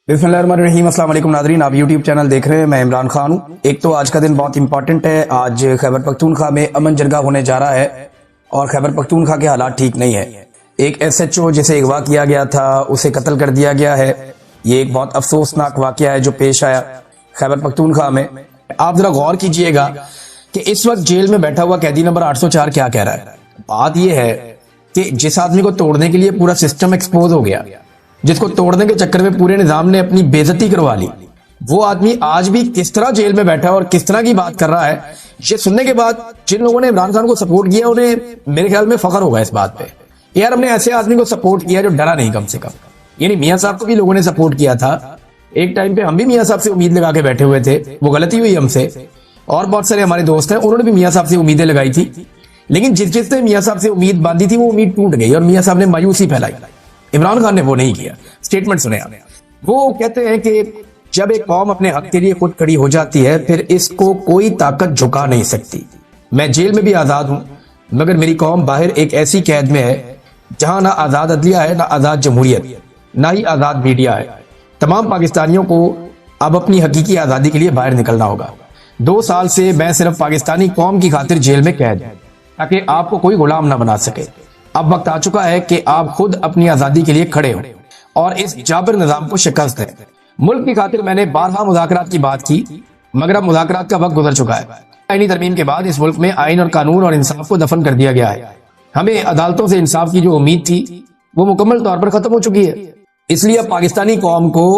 बिस्मिल्लाहिर्रहमानिर्रहीम। अस्सलाम वालेकुम नाज़रीन, आप यूट्यूब चैनल देख रहे हैं। मैं इमरान खान हूँ। एक तो आज का दिन बहुत इंपॉर्टेंट है। आज खैबर पख्तूनख्वा में अमन जरगा होने जा रहा है और खैबर पख्तूनख्वा के हालात ठीक नहीं है। एक SHO जिसे अगवा किया गया था उसे कत्ल कर दिया गया है। ये एक बहुत अफसोसनाक वाकया है जो पेश आया खैबर पख्तूनख्वा में। आप जरा गौर कीजिएगा कि इस वक्त जेल में बैठा हुआ कैदी नंबर 804 क्या कह रहा है। बात यह है कि जिस आदमी को तोड़ने के लिए पूरा सिस्टम एक्सपोज हो गया, जिसको तोड़ने के चक्कर में पूरे निजाम ने अपनी बेइज्जती करवा ली, वो आदमी आज भी किस तरह जेल में बैठा है और किस तरह की बात कर रहा है, ये सुनने के बाद जिन लोगों ने इमरान खान को सपोर्ट किया उन्हें मेरे ख्याल में फख्र होगा इस बात पे। यार, हमने ऐसे आदमी को सपोर्ट किया जो डरा नहीं कम से कम। यानी मियां साहब को भी लोगों ने सपोर्ट किया था। एक टाइम पे हम भी मियां साहब से उम्मीद लगा के बैठे हुए थे, वो गलती हुई हमसे। और बहुत सारे हमारे दोस्त हैं, उन्होंने भी मियां साहब से उम्मीदें लगाई थी, लेकिन जिसने मियां साहब से उम्मीद बांधी थी वो उम्मीद टूट गई और मियां साहब ने मायूसी फैलाई। इमरान खान ने वो नहीं किया। स्टेटमेंट सुने आप। वो कहते हैं कि जब एक कौम अपने हक के लिए खुद खड़ी हो जाती है फिर इसको कोई ताकत झुका नहीं सकती। मैं जेल में भी आजाद हूं, मगर मेरी कौम बाहर एक ऐसी कैद में है जहां ना आजाद अदलिया है, ना आजाद जमहूरियत, ना ही आजाद मीडिया है। तमाम पाकिस्तानियों को अब अपनी हकीकी आजादी के लिए बाहर निकलना होगा। 2 साल से मैं सिर्फ पाकिस्तानी कौम की खातिर जेल में कैद हूं ताकि आपको कोई गुलाम ना बना सके। अब वक्त आ चुका है कि आप खुद अपनी आजादी के लिए खड़े हो और इस जाबिर निजाम को शिकस्त दें। मुल्क की खातिर मैंने 12 मुज़ाकरात की बात की, मगर अब मुज़ाकरात का वक्त गुजर चुका है। आईनी तरमीम के बाद इस मुल्क में आइन और कानून और इंसाफ को दफन कर दिया गया है। हमें अदालतों से इंसाफ की जो उम्मीद थी वो मुकम्मल तौर पर खत्म हो चुकी है। इसलिए अब पाकिस्तानी कौम को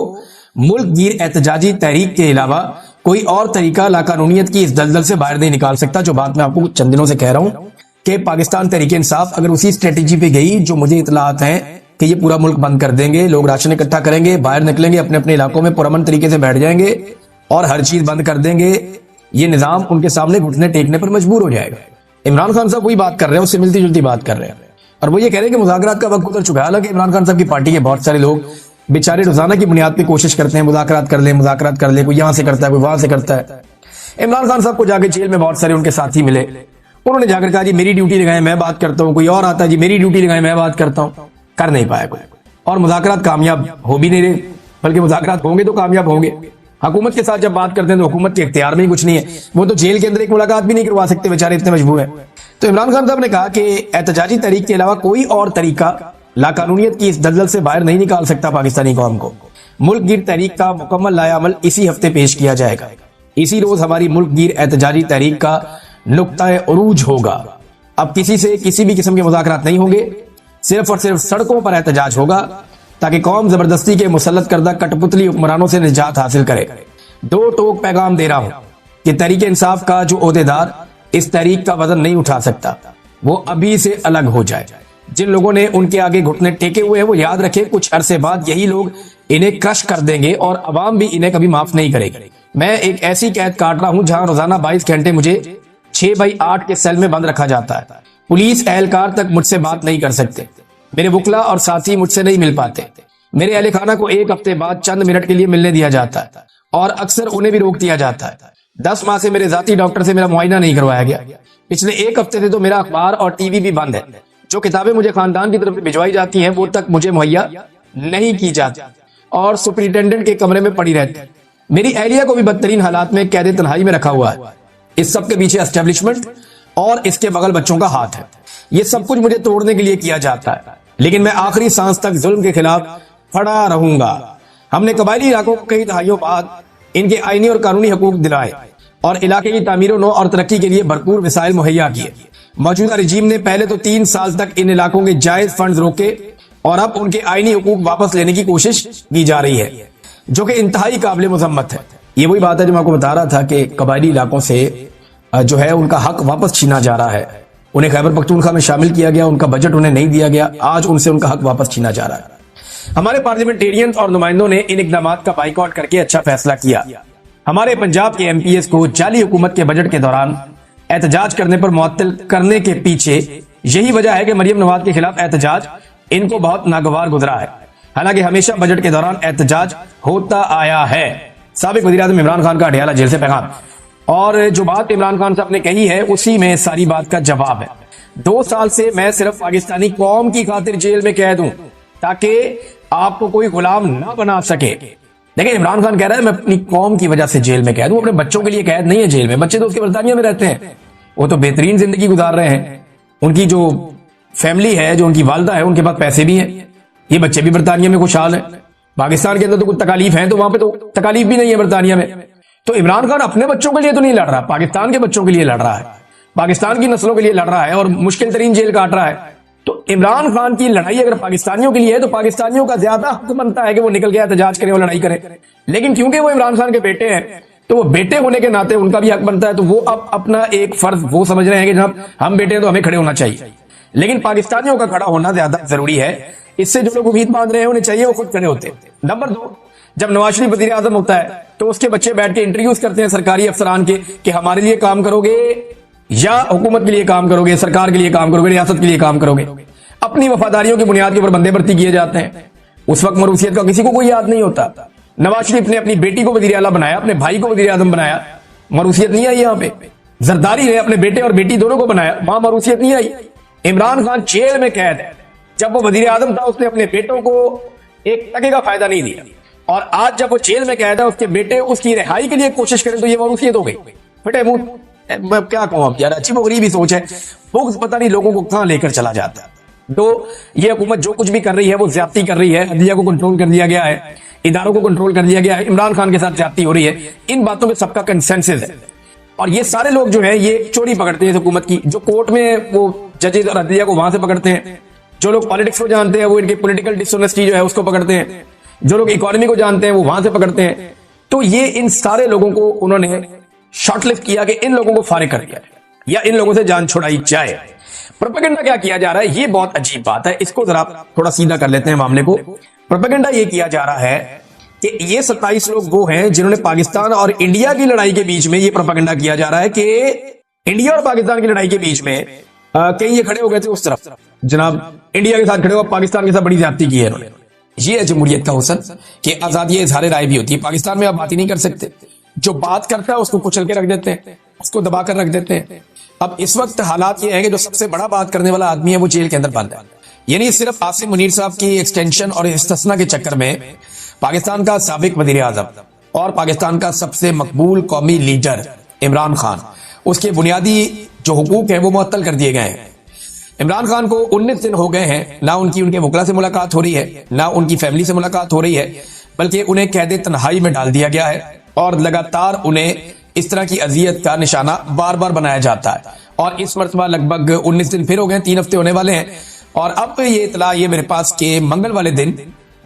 मुल्क गिर एहतजाजी तहरीक के अलावा कोई और तरीका लाकानूनियत की इस दलदल से बाहर नहीं निकाल सकता। जो बात मैं आपको कुछ चंद दिनों से कह रहा हूं कि पाकिस्तान तहरीक इंसाफ अगर उसी स्ट्रेटेजी पे गई जो मुझे इतलात हैं कि ये पूरा मुल्क बंद कर देंगे, लोग राशन इकट्ठा करेंगे, बाहर निकलेंगे, अपने अपने इलाकों में पुरअमन तरीके से बैठ जाएंगे और हर चीज बंद कर देंगे, ये निजाम उनके सामने घुटने टेकने पर मजबूर हो जाएगा। इमरान खान साहब वही बात कर रहे हैं, उससे मिलती जुलती बात कर रहे हैं और वो ये कह रहे हैं कि मुज़ाकरात का वक्त गुजर चुका है। हालांकि इमरान खान साहब की पार्टी के बहुत सारे लोग बेचारे रोजाना की बुनियाद पर कोशिश करते हैं मुज़ाकरात कर ले, कोई यहां से करता है, कोई वहां से करता है। इमरान खान साहब को जाके जेल में बहुत सारे उनके साथी मिले, उन्होंने जाकर कहा जी मेरी ड्यूटी लगाए मैं बात करता हूं। कोई और आता है जी मेरी ड्यूटी लगाए मैं बात करता हूं। कर नहीं पाया कोई और मुज़ाकरात कामयाब हो भी नहीं रहे, बल्कि मुज़ाकरात होंगे तो कामयाब होंगे। हुकूमत के साथ जब बात करते हैं तो हुकूमत के इख्तियार में ही कुछ नहीं है, वो तो जेल के अंदर एक मुलाकात भी नहीं करवा सकते, बेचारे इतने मजबूर हैं। तो इमरान खान साहब ने कहा कि एहतजाजी तहरीक के अलावा कोई और तरीका लाकानूनियत की इस दलदल से बाहर नहीं निकाल सकता पाकिस्तानी कौम को। मुल्क गिर तहरीक का मुकम्मल लायामल इसी हफ्ते पेश किया जाएगा। इसी रोज हमारी मुल्क गिर एहतजाजी तहरीक का नुक्ता उरूज होगा। अब किसी से किसी भी किस्म के मुज़ाकरात नहीं होंगे, सिर्फ और सिर्फ सड़कों पर एहतजाज होगा ताकि कौम जबरदस्ती के मुसल्लत करदा कठपुतली हुक्मरानों से निजात हासिल करे। 2 टोक पैगाम दे रहा हूं कि तहरीक इंसाफ का जो ओहदेदार इस तहरीक का वजन नहीं उठा सकता वो अभी से अलग हो जाए। जिन लोगों ने उनके आगे घुटने टेके हुए हैं वो याद रखें कुछ अरसे बाद यही लोग इन्हें क्रश कर देंगे और अवाम भी इन्हें कभी माफ नहीं करेगी। मैं एक ऐसी कैद काट रहा हूं जहां रोजाना 22 घंटे मुझे 6x8 के सेल में बंद रखा जाता है। पुलिस एहलकार तक मुझसे बात नहीं कर सकते, मेरे वकला और साथी मुझसे नहीं मिल पाते। मेरे अहल खाना को 1 हफ्ते बाद चंद मिनट के लिए मिलने दिया जाता है और अक्सर उन्हें भी रोक दिया जाता है। 10 माह से मेरे जाती डॉक्टर से मेरा मुआयना नहीं करवाया गया। पिछले 1 हफ्ते से तो मेरा अखबार और टीवी भी बंद है। जो किताबें मुझे खानदान की तरफ से भिजवाई जाती हैं वो तक मुझे मुहैया नहीं की जाती और सुपरिटेंडेंट के कमरे में पड़ी रहती। मेरी एहलिया को भी बदतरीन हालात में कैद तन्हाई में रखा हुआ है। इस सब के पीछे एस्टेब्लिशमेंट और इसके बगल बच्चों का हाथ है। ये सब कुछ मुझे तोड़ने के लिए किया जाता है, लेकिन मैं आखिरी सांस तक जुल्म के खिलाफ खड़ा रहूंगा। हमने कबायली इलाकों को कई दहाइयों बाद इनके आईनी और कानूनी हकूक दिलाए और इलाके की तामीर नो और तरक्की के लिए भरपूर वसाइल मुहैया किए। मौजूदा रजीम ने पहले तो 3 साल तक इन इलाकों के जायज फंड रोके और अब उनके आईनी हकूक वापस लेने की कोशिश की जा रही है, जो कि इंतहाई काबिल मुजम्मत है। ये वही बात है जो मैं आपको बता रहा था कि कबायली इलाकों से जो है उनका हक वापस छीना जा रहा है। उन्हें खैबर पख्तूनख्वा में शामिल किया गया, उनका बजट उन्हें नहीं दिया गया, आज उनसे उनका हक वापस छीना जा रहा है। हमारे पार्लियामेंटेरियंस और नुमाइंदों ने इन इकदामात का बाइकआउट करके अच्छा फैसला किया। हमारे पंजाब के MPs को जाली हुकूमत के बजट के दौरान एहतजाज करने पर मुअत्तल करने के पीछे यही वजह है कि मरियम नवाज के खिलाफ एहतजाज इनको बहुत नागवार गुजरा है। हालांकि हमेशा बजट के दौरान एहतजाज होता आया है। साबिक वज़ीर आज़म इमरान खान का अडयाला जेल से पैगाम, और जो बात इमरान खान साहब ने कही है उसी में सारी बात का जवाब है। 2 साल से मैं सिर्फ पाकिस्तानी कौम की खातिर जेल में कैद हूं ताकि आपको कोई गुलाम ना बना सके। देखिए इमरान खान कह रहा है मैं अपनी कौम की वजह से जेल में कैद हूं, अपने बच्चों के लिए कैद नहीं है जेल में। बच्चे तो उसके बरतानिया में रहते हैं, वो तो बेहतरीन जिंदगी गुजार रहे हैं, उनकी जो फैमिली है, जो उनकी वालदा है, उनके पास पैसे भी हैं, ये बच्चे भी बरतानिया में खुशहाल है। पाकिस्तान के अंदर तो कुछ तकालीफ है, तो वहां पे तो तकालीफ भी नहीं है बरतानिया में। तो इमरान खान अपने बच्चों के लिए तो नहीं लड़ रहा, पाकिस्तान के बच्चों के लिए लड़ रहा है, पाकिस्तान की नस्लों के लिए लड़ रहा है और मुश्किल तरीन जेल काट रहा है। तो इमरान खान की लड़ाई अगर पाकिस्तानियों के लिए है तो पाकिस्तानियों का ज्यादा हक बनता है कि वो निकल के एहतजाज करें और लड़ाई करें। लेकिन क्योंकि वो इमरान खान के बेटे हैं, तो वो बेटे होने के नाते उनका भी हक बनता है, तो वो अब अपना एक फर्ज वो समझ रहे हैं कि जनाब हम बेटे हैं तो हमें खड़े होना चाहिए। लेकिन पाकिस्तानियों का खड़ा होना ज्यादा जरूरी है। इससे जो लोग उम्मीद बांध रहे हैं उन्हें चाहिए वो खुद खड़े होते। नंबर 2, जब नवाज शरीफ वजीर आजम होता है तो उसके बच्चे बैठ के इंटरव्यूज करते हैं सरकारी अफसरान के कि हमारे लिए काम करोगे या हुकूमत के लिए काम करोगे, सरकार के लिए काम करोगे, रियासत के लिए काम करोगे। अपनी वफादारियों की बुनियाद के ऊपर बंदे भर्ती किए जाते हैं। उस वक्त मरूसियत का किसी को कोई याद नहीं होता। नवाज शरीफ ने अपनी बेटी को वजीर आला बनाया, अपने भाई को वजीर आजम बनाया, मरूसियत नहीं आई यहाँ पे। जरदारी ने अपने बेटे और बेटी दोनों को बनाया, वहां मरूसियत नहीं आई। इमरान खान जेल में कैद है, जब वो वजीर आजम था उसने अपने बेटों को एक टके का फायदा नहीं दिया, और आज जब वो जेल में कैद है उसके बेटे उसकी रिहाई के लिए कोशिश करें तो ये मरूसियत हो गई। फटे मुंह, मैं क्या कहूं यार, अच्छी गरीबी सोच है। बुग़्ज़ पता नहीं लोगों को कहां लेकर चला जाता है। तो ये हुकूमत जो कुछ भी कर रही है वो ज्यादती कर रही है। अदलिया को कंट्रोल कर दिया गया है, इदारों को कंट्रोल कर दिया गया है, इमरान खान के साथ ज्यादती हो रही है। इन बातों पे सबका कंसेंसस है। और ये सारे लोग जो है ये चोरी पकड़ते हैं हुकूमत की, जो कोर्ट में वो जजेज और अदलिया को वहां से पकड़ते हैं। जो लोग पॉलिटिक्स को जानते हैं वो इनकी पॉलिटिकल डिसऑनेस्टी जो है उसको पकड़ते हैं। जो लोग इकोनॉमी को जानते हैं वो वहां से पकड़ते हैं। तो ये इन सारे लोगों को उन्होंने शॉर्टलिस्ट किया कि इन लोगों को फारिग कर दिया या इन लोगों से जान छुड़ाई जाए। प्रोपेगेंडा क्या किया जा रहा है, ये बहुत अजीब बात है। इसको जरा थोड़ा सीधा कर लेते हैं मामले को। प्रोपेगेंडा ये किया जा रहा है कि ये 27 लोग वो हैं जिन्होंने पाकिस्तान और इंडिया की लड़ाई के बीच में ये प्रोपेगेंडा किया जा रहा है कि इंडिया और पाकिस्तान की लड़ाई के बीच में कहीं ये खड़े हो गए थे उस तरफ, जनाब इंडिया के साथ खड़े हो, पाकिस्तान के साथ बड़ी ज्यादती की है इन्होंने। ये है जमहूरियत का हुस्न कि आजादी इजहार राय भी होती है। पाकिस्तान में आप बात ही नहीं कर सकते, जो बात करता है उसको कुचल के रख देते हैं, उसको दबा कर रख देते हैं। अब इस वक्त हालात ये है कि जो सबसे बड़ा बात करने वाला आदमी है वो जेल के अंदर बंद है। यानी सिर्फ आसिम मुनीर साहब की एक्सटेंशन और इस्तिस्ना के चक्कर में पाकिस्तान का साबिक वजीर आजम और पाकिस्तान का सबसे मकबूल कौमी लीडर इमरान खान, उसके बुनियादी जो हुकूक है वो मुअत्तल कर दिए गए हैं। इमरान खान को 19 दिन हो गए हैं, ना उनकी उनके वकला से मुलाकात हो रही है, ना उनकी फैमिली से मुलाकात हो रही है, बल्कि उन्हें कैद तन्हाई में डाल दिया गया है और लगातार उन्हें इस तरह की अजियत का निशाना बार बार बनाया जाता है। और इस मरतबा लगभग 19 दिन फिर हो गए, 3 हफ्ते होने वाले हैं। और अब ये इतला ये मेरे पास के मंगल वाले दिन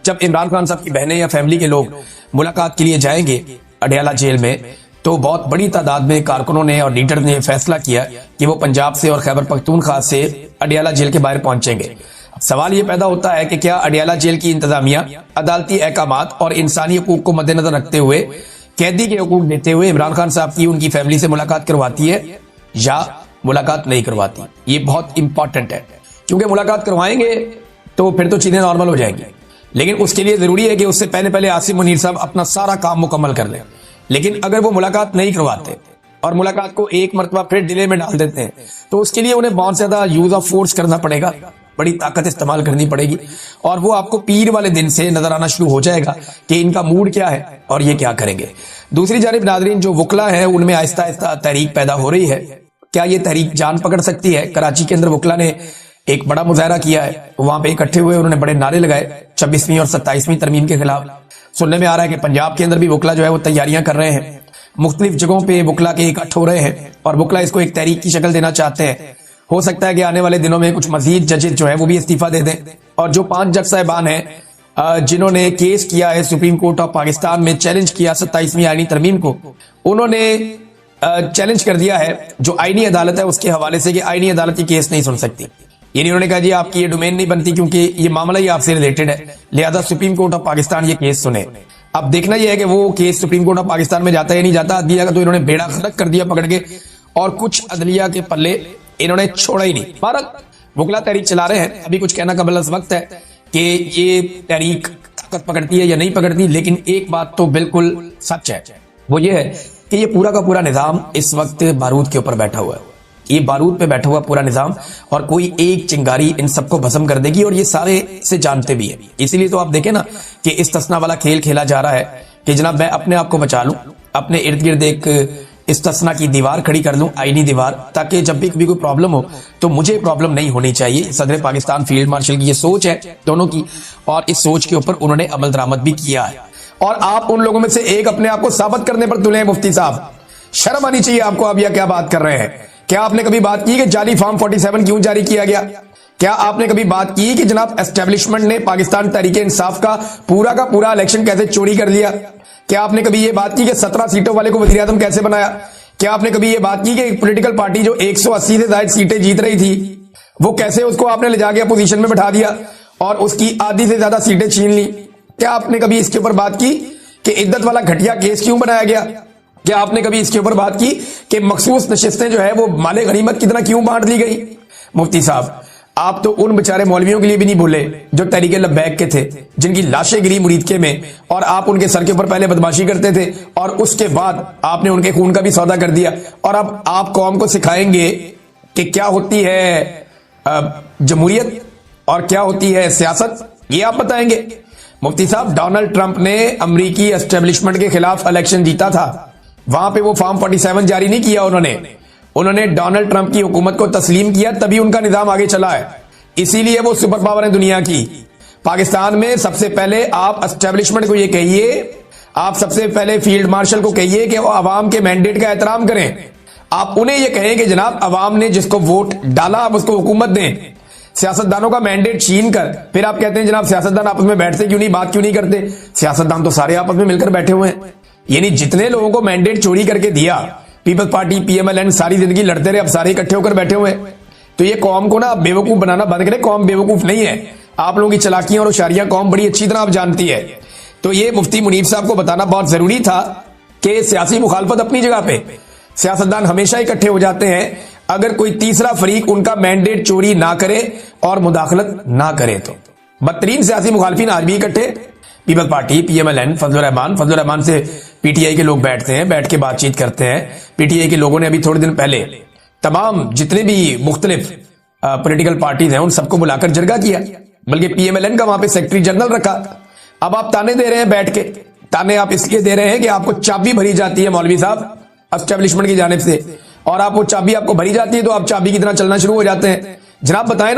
जब इमरान खान साहब की बहनें या फैमिली के लोग मुलाकात के लिए जाएंगे अडियाला जेल में, तो बहुत बड़ी तादाद में कारकुनों ने और लीडर ने फैसला किया कि वो पंजाब से और खैबर पख्तूनख्वा से अडियाला जेल के बाहर पहुंचेंगे। अब सवाल ये पैदा होता है कि क्या अडियाला जेल की इंतजामिया अदालती अहकामात और इंसानी हकूक को मद्देनजर रखते हुए कैदी के हकूक देते हुए इमरान खान साहब की उनकी फैमिली से मुलाकात करवाती है या मुलाकात नहीं करवाती। ये बहुत इंपॉर्टेंट है, क्योंकि मुलाकात करवाएंगे तो फिर तो चीजें नॉर्मल हो जाएंगी। लेकिन उसके लिए जरूरी है कि उससे पहले पहले आसिम मुनीर साहब अपना सारा काम मुकम्मल कर लें। लेकिन अगर वो मुलाकात नहीं करवाते और मुलाकात को एक मरतबा फिर डिले में डाल देते हैं, तो उसके लिए उन्हें बहुत ज्यादा यूज ऑफ फोर्स करना पड़ेगा, बड़ी ताकत इस्तेमाल करनी पड़ेगी। और वो आपको पीर वाले दिन से नजर आना शुरू हो जाएगा कि इनका मूड क्या है और ये क्या करेंगे। दूसरी जानिब नादरीन, जो वकला है उनमें आहिस्ता आहिस्ता तहरीक पैदा हो रही है। क्या ये तहरीक जान पकड़ सकती है? कराची के अंदर वकला ने एक बड़ा मुजाहरा किया है, वहां पे इकट्ठे हुए उन्होंने बड़े नारे लगाए 26वीं और 27वीं तरमीम के खिलाफ। सुनने में आ रहा है कि पंजाब के अंदर भी वकला जो है वो तैयारियां कर रहे हैं, मुख्तलिफ जगहों पे वकला के इकट्ठ हो रहे हैं और वकला इसको एक तहरीक की शक्ल देना चाहते हैं। हो सकता है कि आने वाले दिनों में कुछ मजीद जजेस जो है वो भी इस्तीफा दे दें। और जो 5 जज साहिबान हैं जिन्होंने केस किया है सुप्रीम कोर्ट ऑफ पाकिस्तान में, चैलेंज किया 27वीं आईनी तरमीम को, उन्होंने चैलेंज कर दिया है जो आईनी अदालत है उसके हवाले से कि आईनी अदालत ये केस नहीं सुन सकती। यानी उन्होंने कहा जी आपकी ये डोमेन नहीं बनती क्योंकि ये मामला ही आपसे रिलेटेड है, लिहाजा सुप्रीम कोर्ट ऑफ पाकिस्तान ये केस सुने। अब देखना यह है कि वो case supreme court of Pakistan में जाता है या नहीं जाता। अदलिया का तो इन्होंने बेड़ा गर्क कर दिया पकड़ के, और कुछ अदलिया के पल्ले इन्होंने छोड़ा ही नहीं। भारत वकला तहरीक चला रहे हैं, अभी कुछ कहना कबल अज़ वक्त है कि ये तहरीक ताकत पकड़ती है या नहीं पकड़ती। लेकिन एक बात तो बिल्कुल सच है, वो ये है कि ये पूरा का पूरा निजाम इस वक्त बारूद के ऊपर बैठा हुआ है। ये बारूद पे बैठा हुआ पूरा निजाम, और कोई एक चिंगारी इन सबको भस्म कर देगी, और ये सारे से जानते भी है। इसीलिए तो आप देखें ना कि इस्तिस्ना वाला खेल खेला जा रहा है کہ جناب میں اپنے آپ کو بچا لوں, اپنے ارد گرد ایک استثنا کی دیوار کھڑی کر لوں, آئینی دیوار, تاکہ جب بھی کبھی کوئی پرابلم ہو تو مجھے پرابلم نہیں ہونی چاہیے. صدر پاکستان فیلڈ مارشل کی یہ سوچ ہے دونوں کی, اور اس سوچ کے اوپر انہوں نے عمل درآمد بھی کیا ہے. اور آپ ان لوگوں میں سے ایک اپنے آپ کو ثابت کرنے پر تلے ہیں. مفتی صاحب شرم آنی چاہیے آپ کو, آپ یہ کیا بات کر رہے ہیں؟ کیا آپ نے کبھی بات کی کہ جعلی فارم 47 کیوں جاری کیا گیا؟ کیا آپ نے کبھی بات کی کہ جناب اسٹیبلشمنٹ نے پاکستان تحریک انصاف کا پورا الیکشن کیسے چوری کر لیا؟ کیا آپ نے کبھی یہ بات کی کہ 17 سیٹوں والے کو وزیر اعظم کیسے بنایا؟ کیا آپ نے کبھی یہ بات کی کہ ایک پولیٹیکل پارٹی جو 180 سے زائد سیٹیں جیت رہی تھی وہ کیسے اس کو آپ نے لے جا کے اپوزیشن میں بٹھا دیا اور اس کی آدھی سے زیادہ سیٹیں چھین لی؟ کیا آپ نے کبھی اس کے اوپر بات کی کہ عدت والا گھٹیا کیس کیوں بنایا گیا؟ کیا آپ نے کبھی اس کے اوپر بات کی کہ مخصوص نشستیں جو ہے وہ مال غنیمت کی طرح کیوں بانٹ لی گئی؟ مفتی صاحب آپ تو ان بیچارے مولویوں کے لیے بھی نہیں بھولے جو تحریک لبیک کے تھے, جن کی لاشیں گری مریدکے میں, اور آپ ان کے سر کے اوپر پہلے بدماشی کرتے تھے اور اس کے بعد آپ نے ان کے خون کا بھی سودا کر دیا. اور اب آپ قوم کو سکھائیں گے کہ کیا ہوتی ہے جمہوریت اور کیا ہوتی ہے سیاست, یہ آپ بتائیں گے. مفتی صاحب ڈونلڈ ٹرمپ نے امریکی اسٹیبلشمنٹ کے خلاف الیکشن جیتا تھا, وہاں پہ وہ فارم 47 جاری نہیں کیا انہوں نے ڈونلڈ ٹرمپ کی حکومت کو تسلیم کیا, تبھی ان کا نظام آگے چلا ہے. اسی لیے وہ سپر پاور ہیں دنیا کی. پاکستان میں سب سے پہلے آپ اسٹیبلشمنٹ کو یہ کہیے, آپ سب سے پہلے فیلڈ مارشل کو کہیے کہ وہ عوام کے مینڈیٹ کا احترام کریں. آپ انہیں یہ کہیں کہ جناب عوام نے جس کو ووٹ ڈالا آپ اس کو حکومت دیں. سیاستدانوں کا مینڈیٹ چھین کر پھر آپ کہتے ہیں جناب سیاستدان آپس میں بیٹھتے کیوں نہیں, بات کیوں نہیں کرتے؟ سیاستدان تو سارے آپس میں مل کر بیٹھے ہوئے ہیں. یعنی جتنے لوگوں کو مینڈیٹ چوری کر کے دیا, پیپلز پارٹی PMLN ساری زندگی لڑتے رہے, اب سارے اکٹھے ہو کر بیٹھے ہوئے ہیں. تو یہ قوم کو نا بے وقوف بنانا بند کرے. قوم بے وقوف نہیں ہے, آپ لوگوں کی چالاکیاں اور ہوشیاریاں قوم بڑی اچھی طرح آپ جانتی ہے. تو یہ مفتی منیب صاحب کو بتانا بہت ضروری تھا کہ سیاسی مخالفت اپنی جگہ پہ, سیاستدان ہمیشہ اکٹھے ہو جاتے ہیں اگر کوئی تیسرا فریق ان کا مینڈیٹ چوری نہ کرے اور مداخلت نہ کرے. تو بدترین سیاسی مخالفین آج بھی اکٹھے, پیپل پارٹی, PMLN, فضل الرحمان سے PTI کے لوگ بیٹھتے ہیں, بیٹھ کے بات چیت کرتے ہیں. PTI کے لوگوں نے ابھی تھوڑے دن پہلے تمام جتنے بھی مختلف پولیٹیکل پارٹیز ہیں ان سب کو بلا کر جرگہ کیا, بلکہ PMLN کا وہاں پہ سیکرٹری جنرل رکھا. اب آپ تانے دے رہے ہیں بیٹھ کے, تانے آپ اس لیے دے رہے ہیں کہ آپ کو چابی بھری جاتی ہے مولوی صاحب اسٹیبلشمنٹ کی جانب سے, اور آپ وہ چابی آپ کو بھری جاتی ہے تو آپ چابی کی طرح چلنا شروع ہو جاتے ہیں. جناب بتائیں